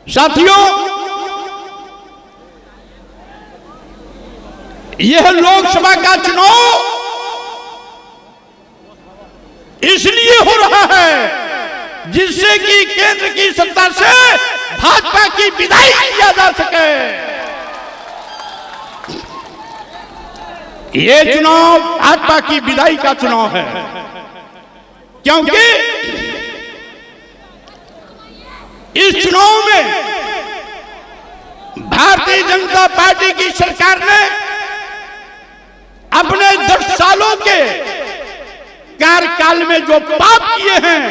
साथियों, यह लोकसभा का चुनाव इसलिए हो रहा है जिससे कि केंद्र की सत्ता से भाजपा की विदाई किया जा सके। यह चुनाव भाजपा की विदाई का चुनाव है, क्योंकि इस चुनाव में भारतीय जनता पार्टी की सरकार ने अपने 10 सालों के कार्यकाल में जो पाप किए हैं,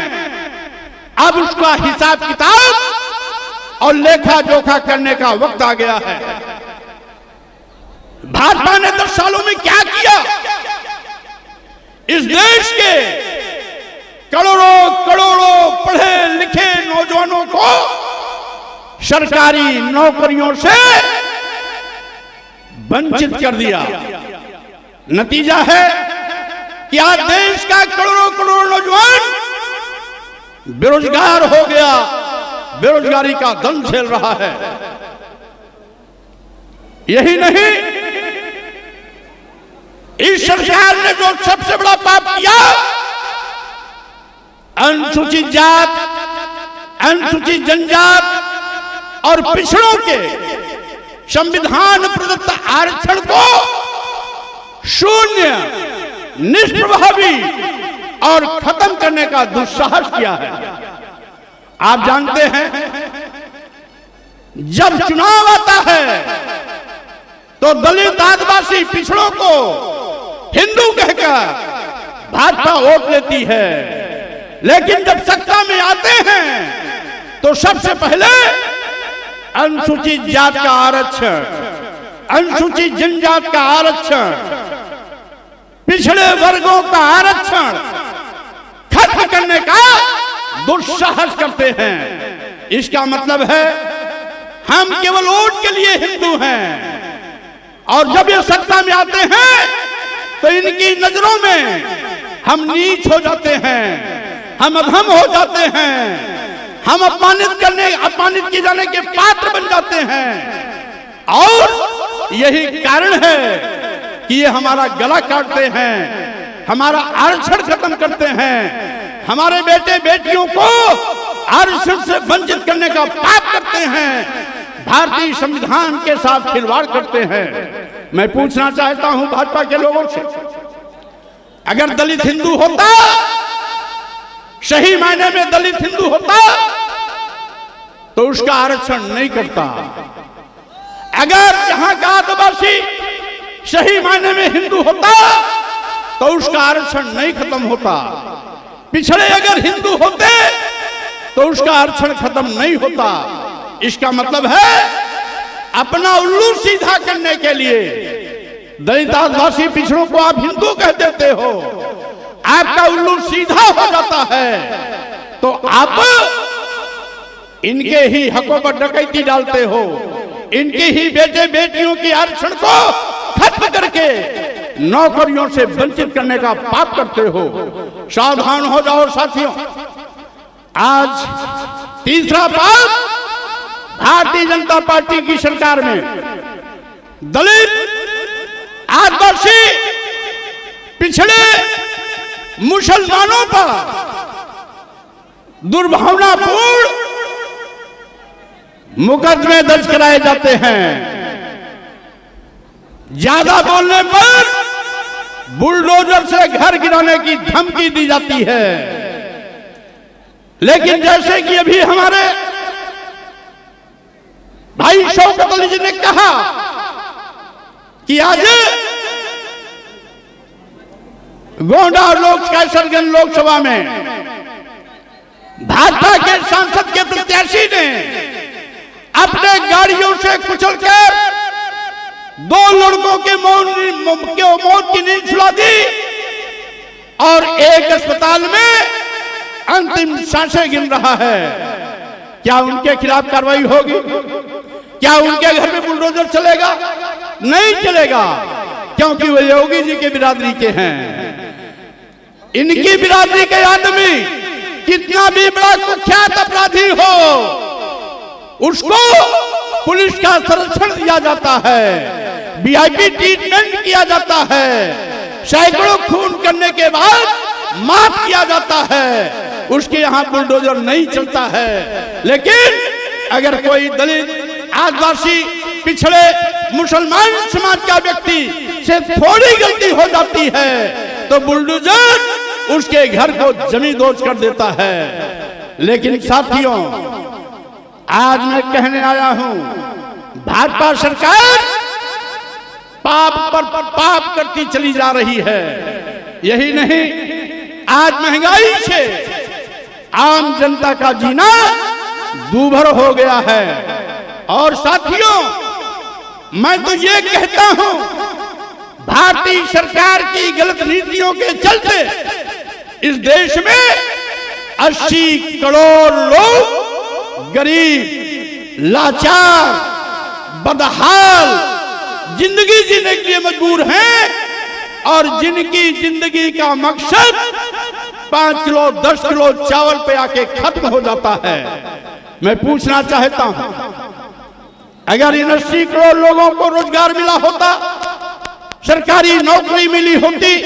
अब उसका हिसाब किताब और लेखा जोखा करने का वक्त आ गया है। भाजपा ने 10 सालों में क्या किया? इस देश के करोड़ों करोड़ों पढ़े लिखे नौजवानों को सरकारी नौकरियों से वंचित कर दिया। नतीजा है कि आज देश का करोड़ों करोड़ नौजवान बेरोजगार हो गया, बेरोजगारी का दंड झेल रहा है। यही नहीं, इस सरकार ने जो सबसे बड़ा पाप किया, अनुसूचित जात, अनुसूचित जनजात और पिछड़ों के संविधान प्रदत्त आरक्षण को शून्य, निष्प्रभावी और खत्म करने का दुस्साहस किया है। आप जानते हैं, जब चुनाव आता है तो दलित, आदिवासी, पिछड़ों को हिंदू कहकर भाजपा वोट लेती है, लेकिन जब सत्ता में आते हैं तो सबसे पहले अनुसूचित जात का आरक्षण, अनुसूचित जनजात का आरक्षण, पिछड़े वर्गों का आरक्षण खत्म करने का दुस्साहस करते हैं। इसका मतलब है हम केवल वोट के लिए हिंदू हैं, और जब ये सत्ता में आते हैं तो इनकी नजरों में हम नीच हो जाते हैं, हम अधम हो जाते हैं, हम अपमानित किए जाने के पात्र बन जाते हैं। और यही कारण है कि ये हमारा गला काटते हैं, हमारा आरक्षण खत्म करते हैं, हमारे बेटे बेटियों को आरक्षण से वंचित करने का पाप करते हैं, भारतीय संविधान के साथ खिलवाड़ करते हैं। मैं पूछना चाहता हूं भाजपा के लोगों से, अगर दलित हिंदू होता, सही मायने में दलित हिंदू होता, तो उसका आरक्षण नहीं करता। अगर यहां का आदिवासी सही मायने में हिंदू होता तो उसका आरक्षण नहीं खत्म होता। पिछड़े अगर हिंदू होते तो उसका आरक्षण खत्म नहीं होता। इसका मतलब है अपना उल्लू सीधा करने के लिए दलित, आदिवासी, पिछड़ों को आप हिंदू कह देते हो, आपका उल्लू सीधा हो जाता है तो आप इनके ही हकों पर डकैती डालते हो, इनके ही बेटे बेटियों की आरक्षण को खत्म करके नौकरियों से वंचित करने का पाप करते हो। सावधान हो जाओ साथियों। आज तीसरा पाप भारतीय जनता पार्टी की सरकार में दलित, आदिवासी, पिछड़े मुसलमानों पर दुर्भावनापूर्ण मुकदमे दर्ज कराए जाते हैं। ज्यादा बोलने पर बुलडोजर से घर गिराने की धमकी दी जाती है। लेकिन जैसे कि अभी हमारे भाई शौकत अली जी ने कहा कि आज गोंडा कैसरगंज लोकसभा में भाजपा के सांसद के प्रत्याशी ने अपने गाड़ियों से कुचलकर 2 लड़कों के मौत की नींद सुला दी और एक अस्पताल में अंतिम सांसें गिन रहा है। क्या उनके खिलाफ कार्रवाई होगी? क्या उनके घर में बुलडोजर चलेगा? नहीं चलेगा, क्योंकि वे योगी जी के बिरादरी के हैं। इनकी बिरादरी के आदमी कितना भी बड़ा कुख्यात अपराधी हो, उसको पुलिस का संरक्षण दिया जाता है, वीआईपी ट्रीटमेंट किया जाता है, सैकड़ों खून करने के बाद माफ किया जाता है, उसके यहाँ बुलडोजर नहीं चलता है। लेकिन अगर कोई दलित, आदिवासी, पिछड़े, मुसलमान समाज का व्यक्ति से थोड़ी गलती हो जाती है तो बुलडोजर उसके घर को जमींदोज कर देता है। लेकिन साथियों, आज मैं कहने आया हूं, भाजपा सरकार पाप पर पाप करती चली जा रही है। यही नहीं, आज महंगाई से आम जनता का जीना दूभर हो गया है। और साथियों, मैं तो ये कहता हूं, भारतीय सरकार की गलत नीतियों के चलते इस देश में 80 करोड़ लोग गरीब, लाचार, बदहाल जिंदगी जीने के लिए मजबूर हैं और जिनकी जिंदगी का मकसद 5 किलो 10 किलो चावल पे आके खत्म हो जाता है। मैं पूछना चाहता हूं, अगर इन 80 करोड़ लोगों को रोजगार मिला होता, सरकारी नौकरी मिली होती,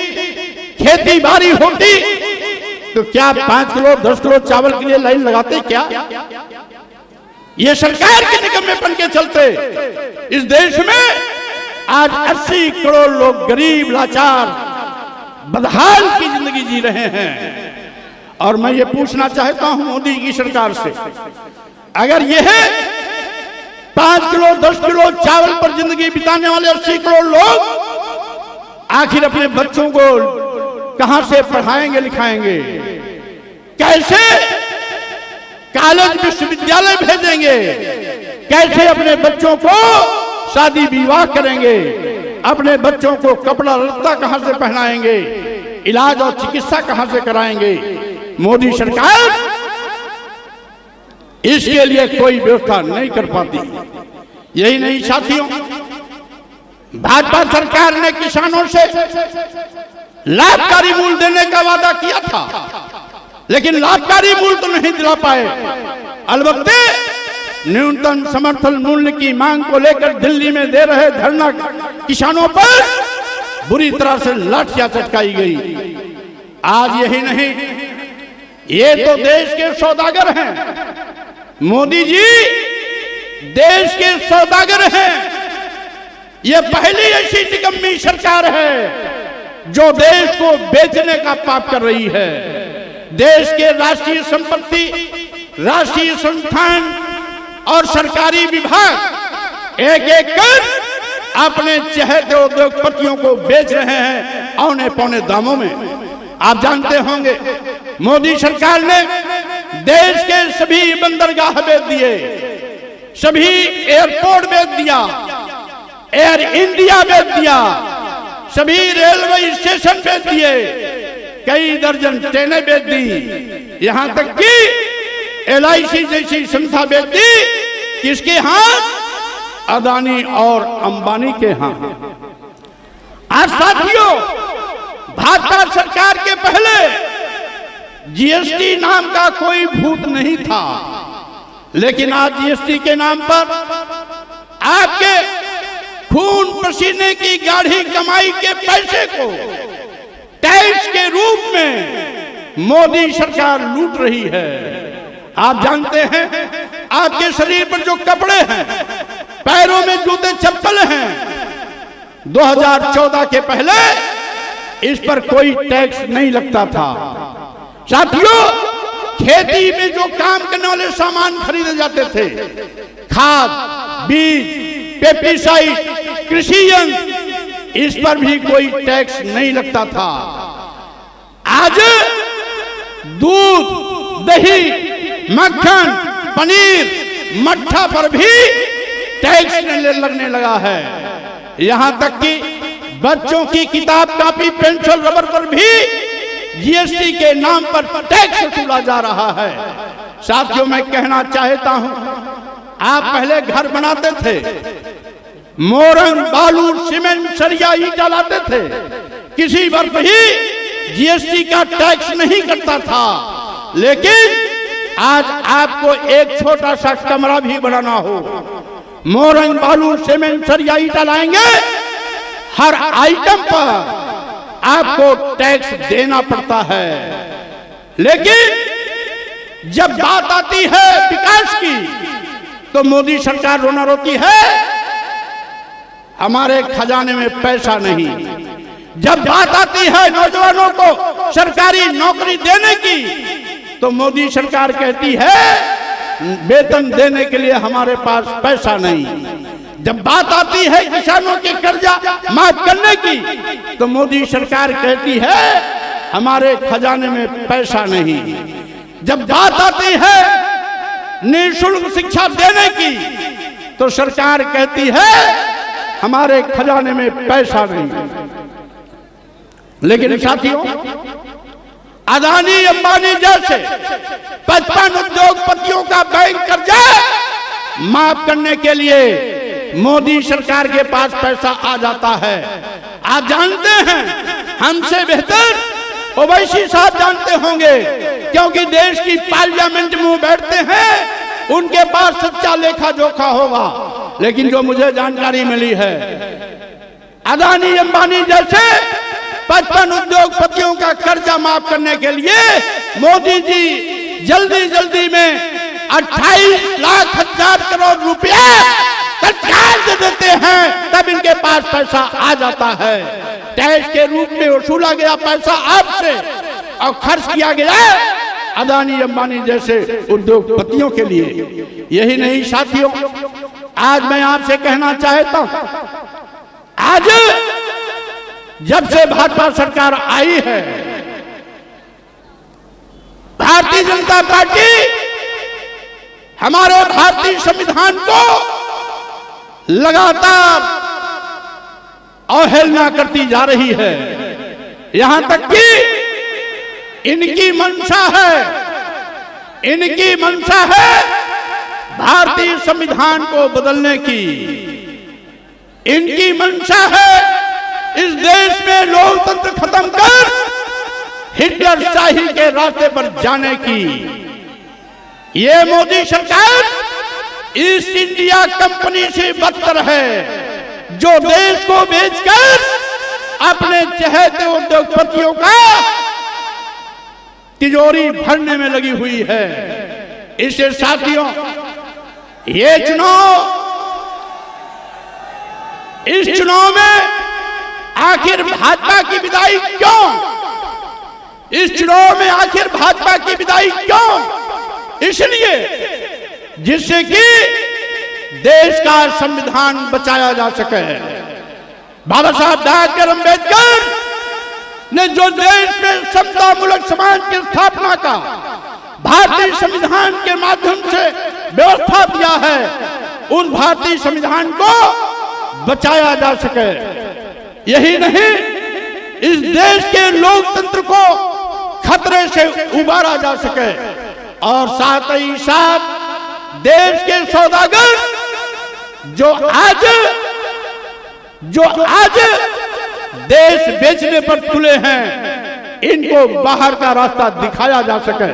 खेती बाड़ी होती, तो क्या 5 किलो 10 किलो चावल के लिए लाइन लगाते क्या? ये सरकार के निकम्मेपन के चलते इस देश में आज 80 करोड़ लोग गरीब, लाचार, बदहाल की जिंदगी जी रहे हैं। और मैं ये पूछना चाहता हूं मोदी की सरकार से, अगर यह 5 किलो 10 किलो चावल पर जिंदगी बिताने वाले 80 करोड़ लोग आखिर अपने बच्चों को कहां से पढ़ाएंगे लिखाएंगे? कैसे कॉलेज विश्वविद्यालय भेजेंगे? कैसे अपने बच्चों को शादी विवाह करेंगे? अपने बच्चों को कपड़ा लत्ता कहां से पहनाएंगे? इलाज और चिकित्सा कहां से कराएंगे? मोदी सरकार इसके लिए कोई व्यवस्था नहीं कर पाती। यही नहीं साथियों, भाजपा सरकार ने किसानों से लाभकारी मूल्य देने का वादा किया था, लेकिन लाभकारी मूल्य तो नहीं दिला पाए। अलबत्ते न्यूनतम समर्थन मूल्य की मांग को लेकर दिल्ली में दे रहे धरना किसानों पर बुरी तरह से लाठियां चटकाई गई। आज यही नहीं, ये तो देश के सौदागर हैं। मोदी जी देश के सौदागर हैं। ये पहली ऐसी निकम्मी सरकार है जो देश को बेचने का पाप कर रही है। देश के राष्ट्रीय संपत्ति, राष्ट्रीय संस्थान और सरकारी विभाग एक एक कर अपने चहेते उद्योगपतियों को बेच रहे हैं औने पौने दामों में। आप जानते होंगे, मोदी सरकार ने देश के सभी बंदरगाह बेच दिए, सभी एयरपोर्ट बेच दिया, एयर इंडिया बेच दिया, सभी रेलवे स्टेशन बेच दिए, कई दर्जन ट्रेनें बेच दी, यहां तक कि LIC जैसी संस्था बेच दी। किसके हाथ? अदानी और अंबानी के हाथ। आज साथियों, भाजपा सरकार के पहले GST नाम का कोई भूत नहीं था, लेकिन आज GST के नाम पर आपके खून पसीने की गाढ़ी कमाई के पैसे को टैक्स के रूप में मोदी सरकार लूट रही है। आप जानते हैं, आपके शरीर पर जो कपड़े हैं, पैरों में जूते चप्पल हैं, 2014 के पहले इस पर कोई टैक्स नहीं लगता था। साथियों, खेती में जो काम करने वाले सामान खरीदे जाते थे, खाद, बीज, पेस्टिसाइड, कृषि यंत्र, इस पर भी कोई टैक्स नहीं लगता था। आज दूध, दही, मक्खन, पनीर, मट्ठा पर भी टैक्स लगने लगा है। यहां तक कि बच्चों की किताब, कापी, पेंसिल, रबर पर भी GST के नाम पर टैक्स वसूला जा रहा है। साथियों, मैं कहना चाहता हूं, आप पहले घर बनाते थे, मोरंग, बालू, सीमेंट, सरिया, ईंटा लाते थे, किसी वर्ष ही GST का टैक्स नहीं कटता था। लेकिन आज आपको एक छोटा सा कमरा भी बनाना हो, मोरंग बालू सीमेंट सरिया ईटा लाएंगे, हर आइटम पर आपको टैक्स देना पड़ता है। लेकिन जब बात आती है विकास की तो मोदी सरकार रोना रोती है, हमारे खजाने में पैसा नहीं। जब बात आती है नौजवानों को सरकारी नौकरी देने की तो मोदी सरकार कहती है वेतन देने के लिए हमारे पास पैसा नहीं। जब बात आती है किसानों के कर्जा माफ करने की तो मोदी सरकार कहती है हमारे खजाने में पैसा नहीं। जब बात आती है निःशुल्क शिक्षा देने की तो सरकार कहती है हमारे खजाने में पैसा नहीं। लेकिन साथियों, अदानी अंबानी जैसे 55 उद्योगपतियों का बैंक कर्जा माफ करने के लिए मोदी सरकार के पास पैसा आ जाता है। आप जानते हैं, हमसे बेहतर ओवैसी साहब जानते होंगे, क्योंकि देश की पार्लियामेंट में वो बैठते हैं, उनके पास सच्चा लेखा जोखा होगा। लेकिन जो मुझे जानकारी मिली है, अदानी अंबानी जैसे 55 उद्योगपतियों का कर्जा माफ करने के लिए मोदी जी जल्दी जल्दी में 28 लाख हजार करोड़ रुपया तत्काल दे देते हैं, तब इनके पास पैसा आ जाता है। टैक्स के रूप में वसूला गया पैसा आपसे और खर्च किया गया अदानी अंबानी जैसे उद्योगपतियों के लिए। यही नहीं साथियों, आज मैं आपसे कहना चाहता हूं, आज जब से भाजपा सरकार आई है, भारतीय जनता पार्टी हमारे भारतीय संविधान को लगातार अवहेलना करती जा रही है। यहां तक कि इनकी मंशा है भारतीय संविधान को बदलने की। इनकी मंशा है इस देश में लोकतंत्र खत्म कर हिटलर शाही के रास्ते पर जाने की। ये मोदी सरकार ईस्ट इंडिया कंपनी से बदतर है, जो देश को बेचकर अपने चहेते उद्योगपतियों का तिजोरी भरने में लगी हुई है। इससे साथियों, ये इस चुनाव में आखिर भाजपा की विदाई क्यों? इस चुनाव में आखिर भाजपा की विदाई क्यों? इसलिए जिससे कि देश का संविधान बचाया जा सके। बाबा साहब डॉक्टर अंबेडकर ने जो देश में समतामूलक समाज की स्थापना का भारतीय संविधान के माध्यम से व्यवस्था दिया है, उस भारतीय संविधान को बचाया जा सके। यही नहीं, इस देश के लोकतंत्र को खतरे से उबारा जा सके और साथ ही साथ देश के सौदागर जो आज देश बेचने पर तुले हैं, इनको बाहर का रास्ता दिखाया जा सके।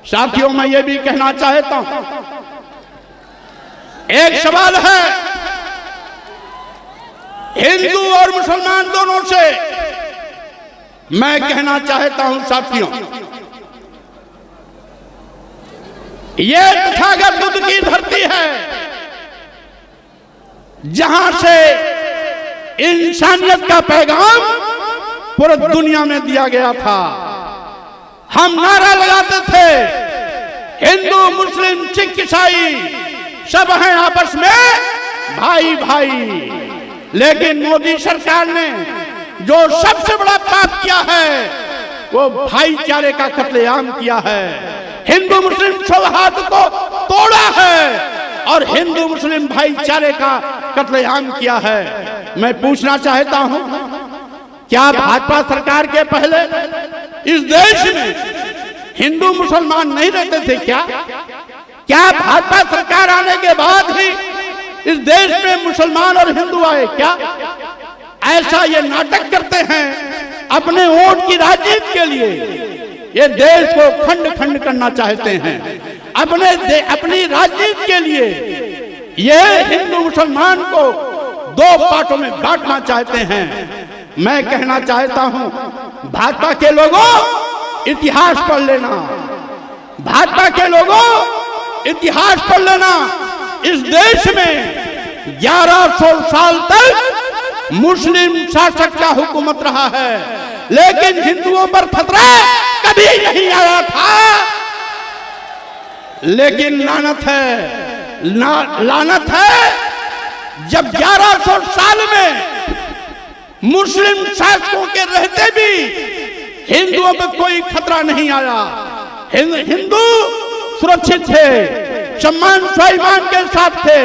साथियों, मैं ये भी कहना चाहता हूं, एक सवाल है हिंदू और मुसलमान दोनों से। मैं कहना चाहता हूं साथियों, ये तथागत बुद्ध की धरती है, जहां से इंसानियत का पैगाम पूरी दुनिया में दिया गया था। हम नारा लगाते थे, हिंदू मुस्लिम सिख ईसाई सब हैं आपस में भाई भाई। लेकिन मोदी सरकार ने जो सबसे बड़ा पाप किया है, वो भाईचारे का कत्लेआम किया है। हिंदू मुस्लिम सौहार्द को तोड़ा है और हिंदू मुस्लिम भाईचारे का कत्लेआम किया है। मैं पूछना चाहता हूं, क्या भाजपा सरकार के पहले इस देश में हिंदू मुसलमान नहीं रहते थे? क्या भाजपा सरकार आने के बाद ही इस देश में मुसलमान और हिंदू आए? क्या ऐसा ये नाटक करते हैं अपने वोट की राजनीति के लिए? ये देश को खंड खंड करना चाहते हैं। अपनी राजनीति के लिए ये हिंदू मुसलमान को दो पार्टों में बांटना चाहते हैं। मैं कहना चाहता हूं, भाजपा के लोगों इतिहास पढ़ लेना, भाजपा के लोगों इतिहास पढ़ लेना। इस देश में 1100 साल तक मुस्लिम शासक का हुकूमत रहा है, लेकिन हिंदुओं पर खतरा कभी नहीं आया था। लेकिन लानत है जब 1100 साल में मुस्लिम शासकों के रहते भी हिंदुओं पर कोई खतरा नहीं आया। हिंदू सुरक्षित थे, सम्मान स्वाभिमान के साथ थे।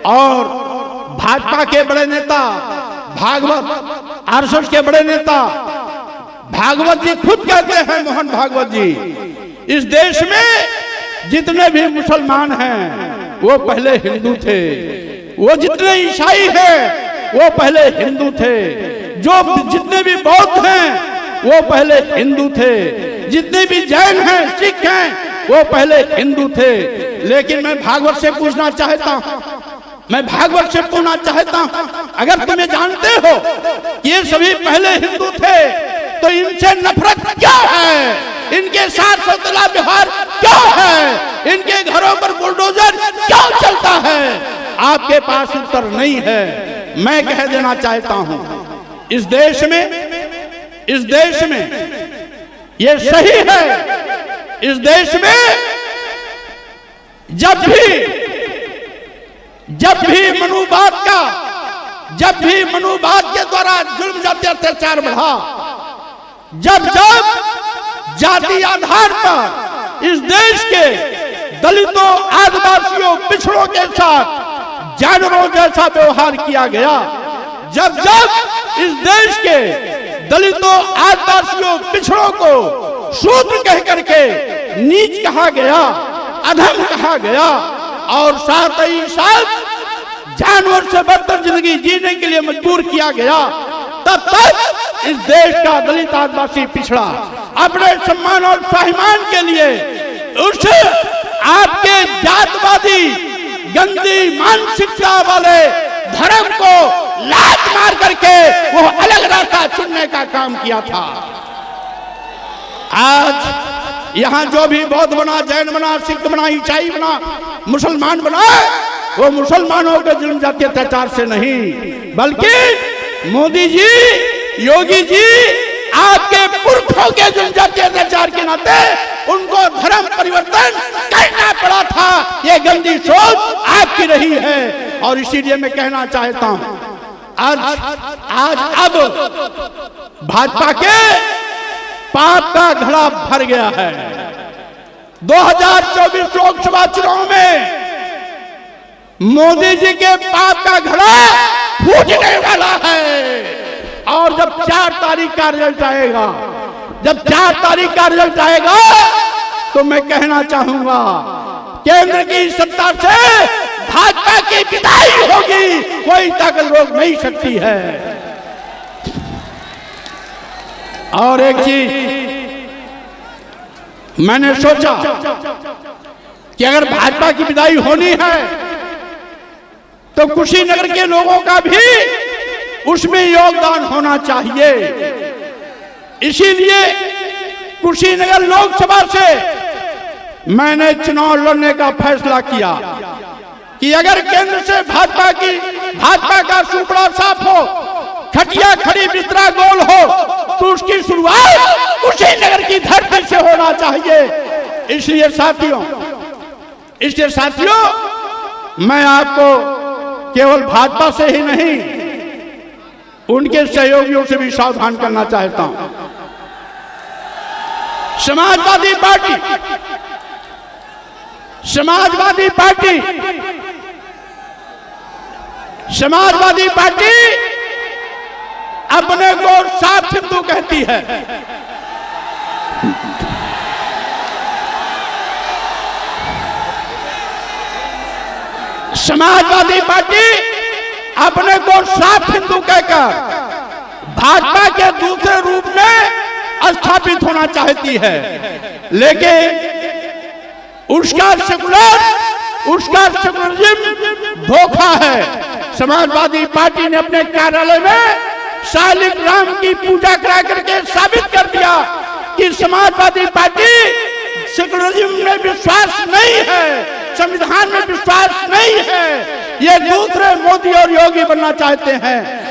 और भाजपा के बड़े नेता भागवत, आरएसएस के बड़े नेता भागवत जी खुद कहते हैं, मोहन भागवत जी, इस देश में जितने भी मुसलमान हैं वो पहले हिंदू थे, वो जितने ईसाई हैं वो पहले हिंदू थे, जो जितने भी बौद्ध हैं वो पहले हिंदू थे, जितने भी जैन हैं, सिख हैं, वो पहले हिंदू थे। लेकिन मैं भागवत से पूछना चाहता हूं, अगर तुम्हें जानते हो कि ये सभी पहले हिंदू थे तो इनसे नफरत क्या है, इनके साथ सौतेला व्यवहार क्या है, इनके घरों पर बुलडोजर क्यों चलता है? आपके पास उत्तर नहीं है। मैं कह देना चाहता हूं, इस देश में ये सही है, इस देश में जब भी मनुवाद के द्वारा जुल्म जाति अत्याचार बढ़ा, जब जाति आधार पर इस देश के दलितों, आदिवासियों, पिछड़ों के साथ जानवरों जैसा व्यवहार किया गया, जब इस देश के दलितों, आदिवासियों, पिछड़ों को शूद्र कह करके नीच कहा गया, अधम कहा गया और साथ ही साथ जानवर से बदतर जिंदगी जीने के लिए मजबूर किया गया, तब तक इस देश का दलित, आदिवासी, पिछड़ा अपने सम्मान और स्वाभिमान के लिए उस आपके जातवादी गंदी मानसिकता वाले धर्म को लात मार करके वो अलग रास्ता चुनने का काम किया था। आज यहां जो भी बौद्ध बना, जैन बना, सिख बना, ईसाई बना, मुसलमान बना, वो मुसलमानों के जुल्म जाति अत्याचार से नहीं, बल्कि मोदी जी, योगी जी, आपके पुरखों के जुल्म जाति अत्याचार के नाते उनको धर्म परिवर्तन करना पड़ा था। ये गंदी सोच आपकी रही है और इसीलिए मैं कहना चाहता हूं, आज अब भाजपा के पाप का घड़ा भर गया है। 2024 लोकसभा चुनाव में मोदी जी के पाप का घड़ा फूटने वाला है। और जब 4 तारीख का रिजल्ट आएगा, तो मैं कहना चाहूंगा केंद्र की सत्ता से भाजपा की विदाई होगी, कोई ताकत रोक नहीं सकती है। और एक चीज मैंने सोचा कि अगर भाजपा की विदाई होनी है तो कुशीनगर के लोगों का भी उसमें योगदान होना चाहिए। इसीलिए कुशीनगर लोकसभा से मैंने चुनाव लड़ने का फैसला किया कि अगर केंद्र से भाजपा का सुपड़ा साफ हो, खटिया खड़ी बिस्तरा गोल हो, तो उसकी शुरुआत कुशीनगर की धरती से होना चाहिए। इसलिए साथियों मैं आपको केवल भाजपा से ही नहीं, उनके सहयोगियों से भी सावधान करना चाहता हूं। समाजवादी पार्टी अपने को साफ हिंदू कहती है। समाजवादी पार्टी अपने को साफ हिंदू कहकर भाजपा के दूसरे रूप में स्थापित होना चाहती है, लेकिन उसका सेकुलरिज्म धोखा है। समाजवादी पार्टी ने अपने कार्यालय में शालिक राम की पूजा करा करके साबित कर दिया कि समाजवादी पार्टी सेकुलरिज्म में विश्वास नहीं है, संविधान में विश्वास नहीं है। ये दूसरे मोदी और योगी बनना चाहते हैं।